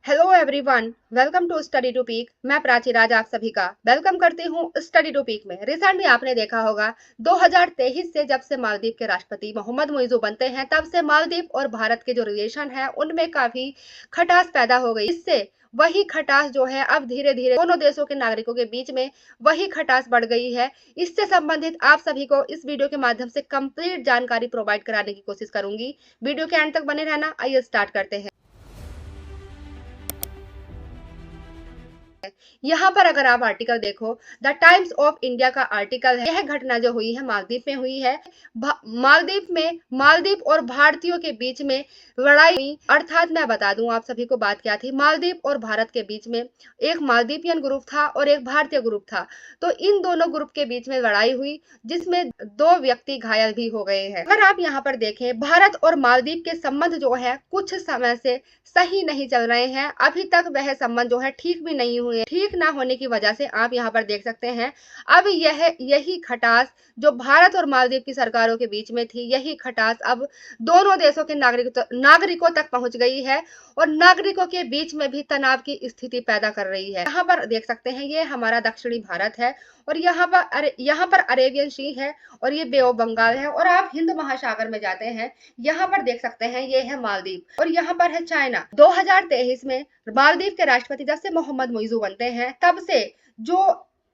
Hello everyone, welcome to study to peak. मैं प्राची राज आप सभी का वेलकम करती हूँ स्टडी टू पीक में। रिसेंटली आपने देखा होगा 2023 से जब से मालदीव के राष्ट्रपति मोहम्मद मुइज़ू बनते हैं तब से मालदीव और भारत के जो रिलेशन है उनमें काफी खटास पैदा हो गई। इससे वही खटास जो है अब धीरे धीरे दोनों देशों के नागरिकों के बीच में वही खटास बढ़ गई है। इससे संबंधित आप सभी को इस वीडियो के माध्यम से कंप्लीट जानकारी प्रोवाइड कराने की कोशिश करूंगी। वीडियो के एंड तक बने रहना। आइए स्टार्ट करते हैं। यहाँ पर अगर आप आर्टिकल देखो, द टाइम्स ऑफ इंडिया का आर्टिकल है। यह घटना जो हुई है मालदीव में हुई है। मालदीव और भारतीयों के बीच में लड़ाई हुई। अर्थात मैं बता दूं आप सभी को बात क्या थी। मालदीव और भारत के बीच में एक मालदीवियन ग्रुप था और एक भारतीय ग्रुप था। तो इन दोनों ग्रुप के बीच में लड़ाई हुई जिसमें 2 व्यक्ति घायल भी हो गए हैं। अगर आप यहाँ पर देखें, भारत और मालदीव के संबंध जो है कुछ समय से सही नहीं चल रहे हैं। अभी तक वह संबंध जो है ठीक भी नहीं हुए। ठीक ना होने की वजह से आप यहाँ पर देख सकते हैं अब यही खटास जो भारत और मालदीव की सरकारों के बीच में थी, यही खटास अब दोनों देशों के नागरिकों तक पहुंच गई है और नागरिकों के बीच में भी तनाव की स्थिति पैदा कर रही है। यहाँ पर देख सकते हैं ये हमारा दक्षिणी भारत है और यहाँ पर अरेबियन सी है और ये बे ऑफ बंगाल है। और आप हिंद महासागर में जाते हैं, यहाँ पर देख सकते हैं ये है मालदीव और यहाँ पर है चाइना। 2023 में मालदीव के राष्ट्रपति जब से मोहम्मद मुइज़ू बनते हैं तब से जो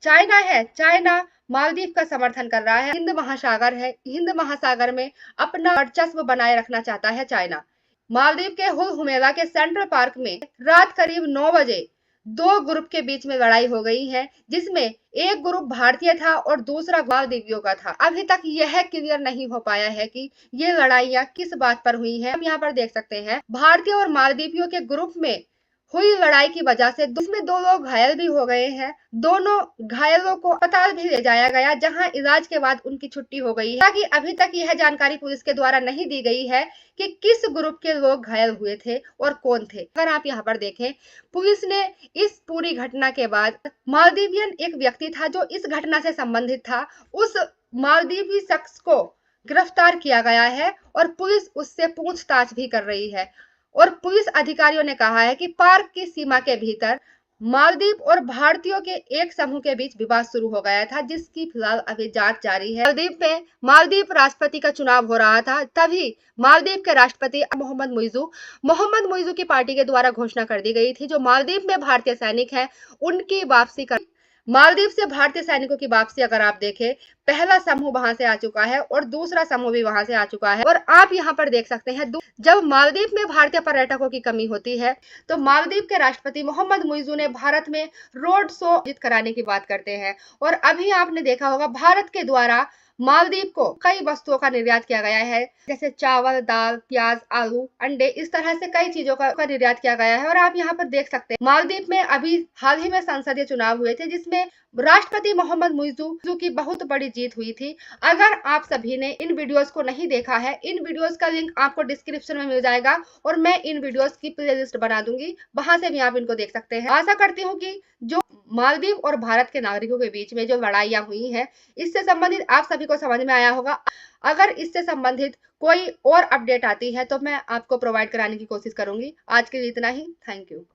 चाइना मालदीव का समर्थन कर रहा है। हिंद महासागर में अपना वर्चस्व बनाए रखना चाहता है चाइना। मालदीव के हुल हुमेला के सेंट्रल पार्क में रात करीब 9 बजे 2 ग्रुप के बीच में लड़ाई हो गई है जिसमें एक ग्रुप भारतीय था और दूसरा मालदीवियों का था। अभी तक यह क्लियर नहीं हो पाया है कि ये लड़ाइयां किस बात पर हुई हैं। हम यहाँ पर देख सकते हैं भारतीय और मालदीवियों के ग्रुप में हुई लड़ाई की वजह से इसमें 2 लोग घायल भी हो गए हैं। दोनों घायलों को अस्पताल भी ले जाया गया जहां इलाज के बाद उनकी छुट्टी हो गई है। ताकि अभी तक यह जानकारी पुलिस के द्वारा नहीं दी गई है कि किस ग्रुप के लोग घायल हुए थे और कौन थे। अगर आप यहाँ पर देखें, पुलिस ने इस पूरी घटना के बाद मालदीवियन एक व्यक्ति था जो इस घटना से संबंधित था, उस मालदीवी शख्स को गिरफ्तार किया गया है और पुलिस उससे पूछताछ भी कर रही है। और पुलिस अधिकारियों ने कहा है कि पार्क की सीमा के भीतर मालदीव और भारतीयों के एक समूह के बीच विवाद शुरू हो गया था जिसकी फिलहाल अभी जांच जारी है। मालदीव राष्ट्रपति का चुनाव हो रहा था, तभी मालदीव के राष्ट्रपति मोहम्मद मुइज़ू की पार्टी के द्वारा घोषणा कर दी गई थी जो मालदीव में भारतीय सैनिक हैं उनकी वापसी कर। मालदीव से भारतीय सैनिकों की वापसी अगर आप देखें, पहला समूह वहां से आ चुका है और दूसरा समूह भी वहां से आ चुका है। और आप यहाँ पर देख सकते हैं जब मालदीव में भारतीय पर्यटकों की कमी होती है तो मालदीव के राष्ट्रपति मोहम्मद मुइज़ू ने भारत में रोड शो आयोजित कराने की बात करते हैं। और अभी आपने देखा होगा भारत के द्वारा मालदीव को कई वस्तुओं का निर्यात किया गया है, जैसे चावल, दाल, प्याज, आलू, अंडे, इस तरह से कई चीजों का निर्यात किया गया है। और आप यहाँ पर देख सकते हैं मालदीव में अभी हाल ही में संसदीय चुनाव हुए थे जिसमें राष्ट्रपति मोहम्मद मुइज़ू की बहुत बड़ी जीत हुई थी। अगर आप सभी ने इन वीडियोस को नहीं देखा है, इन वीडियोस का लिंक आपको डिस्क्रिप्शन में मिल जाएगा और मैं इन वीडियोस की प्लेलिस्ट बना दूंगी, वहां से भी आप इनको देख सकते हैं। आशा करती हूँ कि जो मालदीव और भारत के नागरिकों के बीच में जो लड़ाइयां हुई हैं इससे संबंधित आप सभी को समझ में आया होगा। अगर इससे संबंधित कोई और अपडेट आती है तो मैं आपको प्रोवाइड कराने की कोशिश करूंगी। आज के लिए इतना ही। Thank you.